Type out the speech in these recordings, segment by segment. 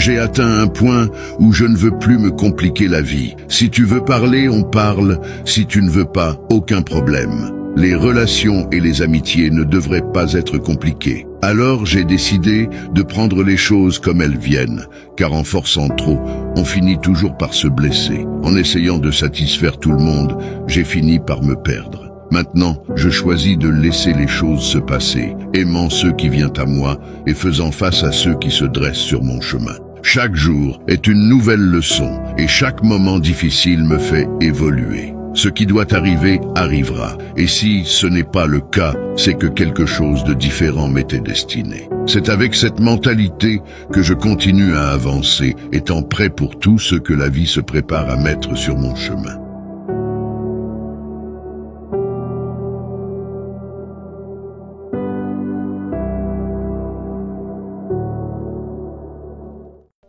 J'ai atteint un point où je ne veux plus me compliquer la vie. Si tu veux parler, on parle. Si tu ne veux pas, aucun problème. Les relations et les amitiés ne devraient pas être compliquées. Alors j'ai décidé de prendre les choses comme elles viennent, car en forçant trop, on finit toujours par se blesser. En essayant de satisfaire tout le monde, j'ai fini par me perdre. Maintenant, je choisis de laisser les choses se passer, aimant ceux qui viennent à moi et faisant face à ceux qui se dressent sur mon chemin. Chaque jour est une nouvelle leçon et chaque moment difficile me fait évoluer. Ce qui doit arriver, arrivera. Et si ce n'est pas le cas, c'est que quelque chose de différent m'était destiné. C'est avec cette mentalité que je continue à avancer, étant prêt pour tout ce que la vie se prépare à mettre sur mon chemin.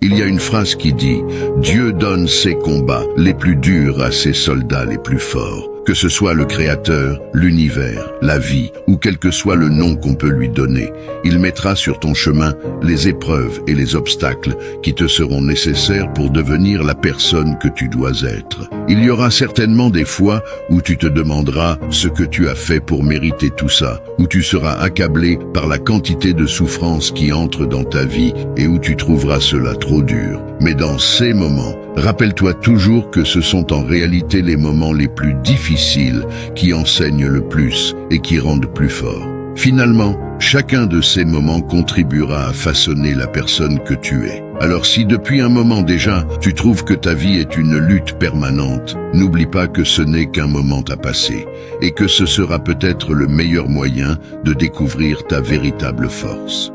Il y a une phrase qui dit « Dieu donne ses combats les plus durs à ses soldats les plus forts ». Que ce soit le Créateur, l'univers, la vie, ou quel que soit le nom qu'on peut lui donner, il mettra sur ton chemin les épreuves et les obstacles qui te seront nécessaires pour devenir la personne que tu dois être. Il y aura certainement des fois où tu te demanderas ce que tu as fait pour mériter tout ça, où tu seras accablé par la quantité de souffrances qui entrent dans ta vie et où tu trouveras cela trop dur. Mais dans ces moments, rappelle-toi toujours que ce sont en réalité les moments les plus difficiles qui enseignent le plus et qui rendent plus fort. Finalement, chacun de ces moments contribuera à façonner la personne que tu es. Alors si depuis un moment déjà, tu trouves que ta vie est une lutte permanente, n'oublie pas que ce n'est qu'un moment à passer et que ce sera peut-être le meilleur moyen de découvrir ta véritable force.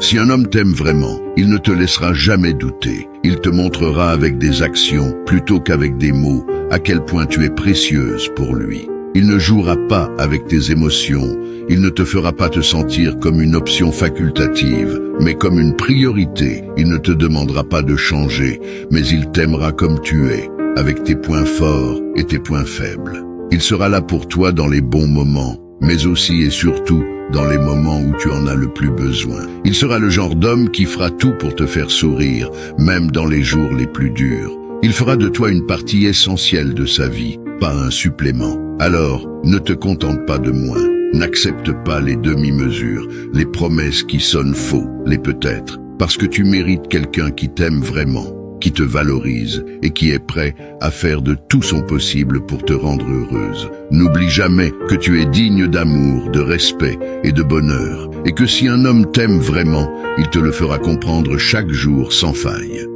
Si un homme t'aime vraiment, il ne te laissera jamais douter. Il te montrera avec des actions plutôt qu'avec des mots à quel point tu es précieuse pour lui. Il ne jouera pas avec tes émotions. Il ne te fera pas te sentir comme une option facultative, mais comme une priorité. Il ne te demandera pas de changer, mais il t'aimera comme tu es, avec tes points forts et tes points faibles. Il sera là pour toi dans les bons moments, mais aussi et surtout dans les moments où tu en as le plus besoin. Il sera le genre d'homme qui fera tout pour te faire sourire, même dans les jours les plus durs. Il fera de toi une partie essentielle de sa vie, pas un supplément. Alors, ne te contente pas de moins. N'accepte pas les demi-mesures, les promesses qui sonnent faux, les peut-être, parce que tu mérites quelqu'un qui t'aime vraiment, qui te valorise et qui est prêt à faire de tout son possible pour te rendre heureuse. N'oublie jamais que tu es digne d'amour, de respect et de bonheur, et que si un homme t'aime vraiment, il te le fera comprendre chaque jour sans faille.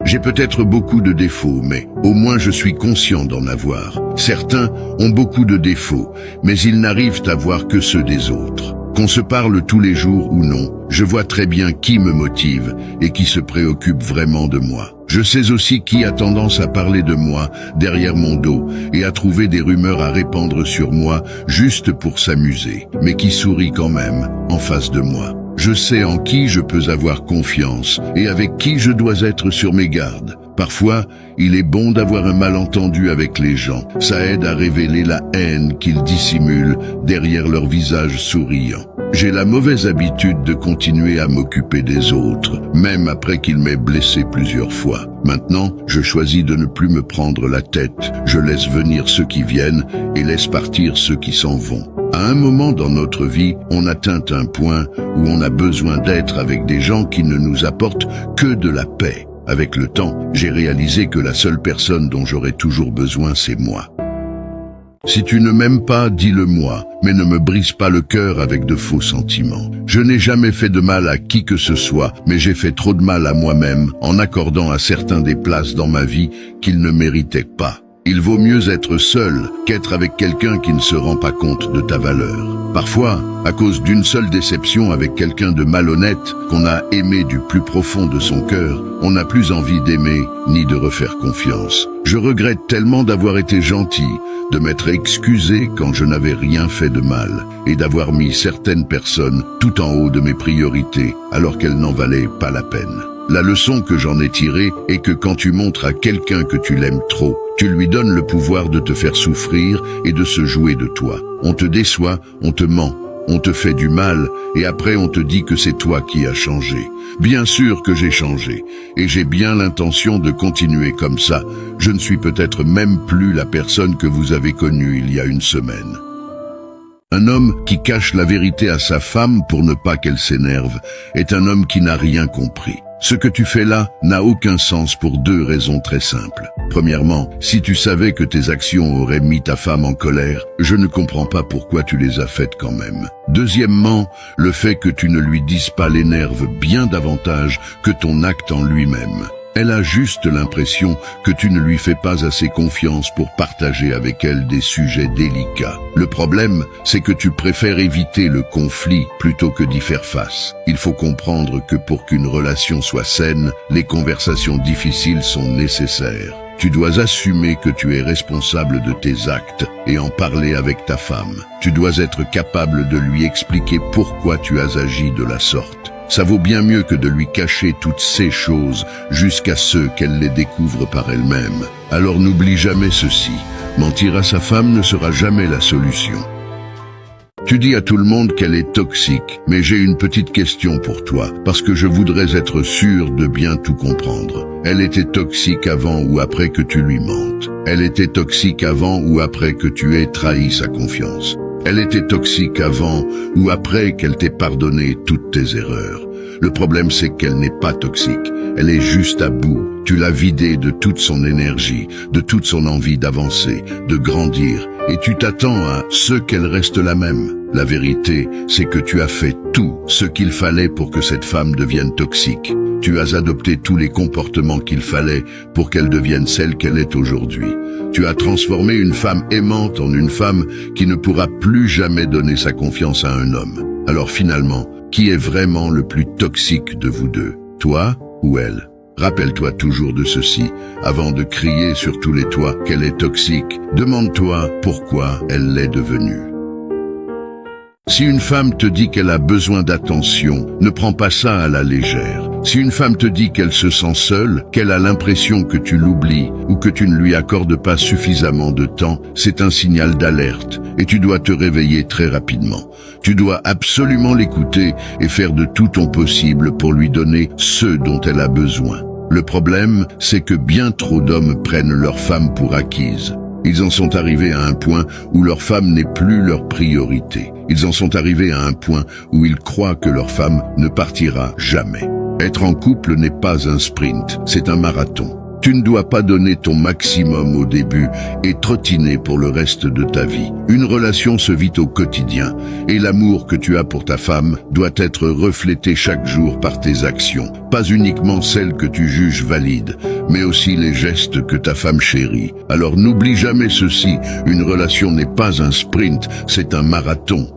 J'ai peut-être beaucoup de défauts, mais au moins je suis conscient d'en avoir. Certains ont beaucoup de défauts, mais ils n'arrivent à voir que ceux des autres. Qu'on se parle tous les jours ou non, je vois très bien qui me motive et qui se préoccupe vraiment de moi. Je sais aussi qui a tendance à parler de moi derrière mon dos et à trouver des rumeurs à répandre sur moi juste pour s'amuser, mais qui sourit quand même en face de moi. Je sais en qui je peux avoir confiance et avec qui je dois être sur mes gardes. Parfois, il est bon d'avoir un malentendu avec les gens. Ça aide à révéler la haine qu'ils dissimulent derrière leur visage souriant. J'ai la mauvaise habitude de continuer à m'occuper des autres, même après qu'ils m'aient blessé plusieurs fois. Maintenant, je choisis de ne plus me prendre la tête. Je laisse venir ceux qui viennent et laisse partir ceux qui s'en vont. À un moment dans notre vie, on atteint un point où on a besoin d'être avec des gens qui ne nous apportent que de la paix. Avec le temps, j'ai réalisé que la seule personne dont j'aurais toujours besoin, c'est moi. Si tu ne m'aimes pas, dis-le-moi, mais ne me brise pas le cœur avec de faux sentiments. Je n'ai jamais fait de mal à qui que ce soit, mais j'ai fait trop de mal à moi-même en accordant à certains des places dans ma vie qu'ils ne méritaient pas. Il vaut mieux être seul qu'être avec quelqu'un qui ne se rend pas compte de ta valeur. Parfois, à cause d'une seule déception avec quelqu'un de malhonnête qu'on a aimé du plus profond de son cœur, on n'a plus envie d'aimer ni de refaire confiance. Je regrette tellement d'avoir été gentil, de m'être excusé quand je n'avais rien fait de mal et d'avoir mis certaines personnes tout en haut de mes priorités alors qu'elles n'en valaient pas la peine. La leçon que j'en ai tirée est que quand tu montres à quelqu'un que tu l'aimes trop, tu lui donnes le pouvoir de te faire souffrir et de se jouer de toi. On te déçoit, on te ment, on te fait du mal, et après on te dit que c'est toi qui as changé. Bien sûr que j'ai changé, et j'ai bien l'intention de continuer comme ça. Je ne suis peut-être même plus la personne que vous avez connue il y a une semaine. Un homme qui cache la vérité à sa femme pour ne pas qu'elle s'énerve est un homme qui n'a rien compris. Ce que tu fais là n'a aucun sens pour deux raisons très simples. Premièrement, si tu savais que tes actions auraient mis ta femme en colère, je ne comprends pas pourquoi tu les as faites quand même. Deuxièmement, le fait que tu ne lui dises pas l'énerve bien davantage que ton acte en lui-même. Elle a juste l'impression que tu ne lui fais pas assez confiance pour partager avec elle des sujets délicats. Le problème, c'est que tu préfères éviter le conflit plutôt que d'y faire face. Il faut comprendre que pour qu'une relation soit saine, les conversations difficiles sont nécessaires. Tu dois assumer que tu es responsable de tes actes et en parler avec ta femme. Tu dois être capable de lui expliquer pourquoi tu as agi de la sorte. Ça vaut bien mieux que de lui cacher toutes ces choses jusqu'à ce qu'elle les découvre par elle-même. Alors n'oublie jamais ceci, mentir à sa femme ne sera jamais la solution. Tu dis à tout le monde qu'elle est toxique, mais j'ai une petite question pour toi, parce que je voudrais être sûr de bien tout comprendre. Elle était toxique avant ou après que tu lui mentes? Elle était toxique avant ou après que tu aies trahi sa confiance? Elle était toxique avant ou après qu'elle t'ait pardonné toutes tes erreurs? Le problème, c'est qu'elle n'est pas toxique. Elle est juste à bout. Tu l'as vidée de toute son énergie, de toute son envie d'avancer, de grandir, et tu t'attends à ce qu'elle reste la même. La vérité, c'est que tu as fait tout ce qu'il fallait pour que cette femme devienne toxique. Tu as adopté tous les comportements qu'il fallait pour qu'elle devienne celle qu'elle est aujourd'hui. Tu as transformé une femme aimante en une femme qui ne pourra plus jamais donner sa confiance à un homme. Alors finalement, qui est vraiment le plus toxique de vous deux, toi ou elle? Rappelle-toi toujours de ceci, avant de crier sur tous les toits qu'elle est toxique, demande-toi pourquoi elle l'est devenue. Si une femme te dit qu'elle a besoin d'attention, ne prends pas ça à la légère. Si une femme te dit qu'elle se sent seule, qu'elle a l'impression que tu l'oublies ou que tu ne lui accordes pas suffisamment de temps, c'est un signal d'alerte et tu dois te réveiller très rapidement. Tu dois absolument l'écouter et faire de tout ton possible pour lui donner ce dont elle a besoin. Le problème, c'est que bien trop d'hommes prennent leur femme pour acquise. Ils en sont arrivés à un point où leur femme n'est plus leur priorité. Ils en sont arrivés à un point où ils croient que leur femme ne partira jamais. Être en couple n'est pas un sprint, c'est un marathon. Tu ne dois pas donner ton maximum au début et trottiner pour le reste de ta vie. Une relation se vit au quotidien et l'amour que tu as pour ta femme doit être reflété chaque jour par tes actions. Pas uniquement celles que tu juges valides, mais aussi les gestes que ta femme chérit. Alors n'oublie jamais ceci, une relation n'est pas un sprint, c'est un marathon.